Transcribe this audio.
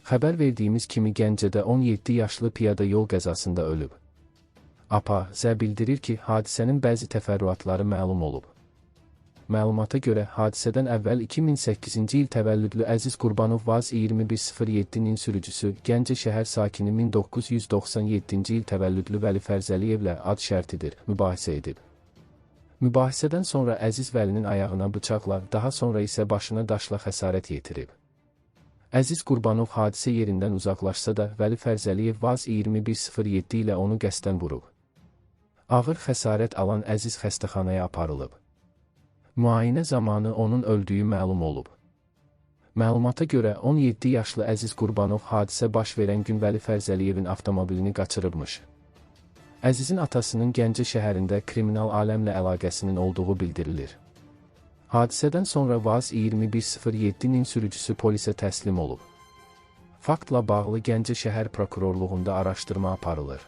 Xəbər verdiyimiz kimi Gəncədə 17 yaşlı piyada yol qəzasında ölüb. APA bildirir ki, hadisənin bəzi təfərrüatları məlum olub. Məlumata görə, hadisədən əvvəl 2008-ci il təvəllüdlü Əziz Qurbanov Vaz 2107-nin sürücüsü, Gəncə şəhər sakini 1997-ci il təvəllüdlü Vəli Fərzəliyevlə ad şərtidir, mübahisə edib. Mübahisədən sonra Əziz Vəlinin ayağına bıçaqla, daha sonra isə başına daşla xəsarət yetirib. Əziz Qurbanov hadisə yerindən uzaqlaşsa da, Vəli Fərzəliyev Vaz 2107 ilə onu qəsdən vurub. Ağır xəsarət alan Əziz xəstəxanaya aparılıb. Müayinə zamanı onun öldüyü məlum olub. Məlumata görə 17 yaşlı Əziz Qurbanov hadisə baş verən gün Vəli Fərzəliyevin avtomobilini qaçırıbmış. Əzizin atasının Gəncə şəhərində kriminal aləmlə əlaqəsinin olduğu bildirilir. Hadisədən sonra Vaz 2107-nin sürücüsü polisə təslim olub. Faktla bağlı Gəncə şəhər prokurorluğunda araşdırma aparılır.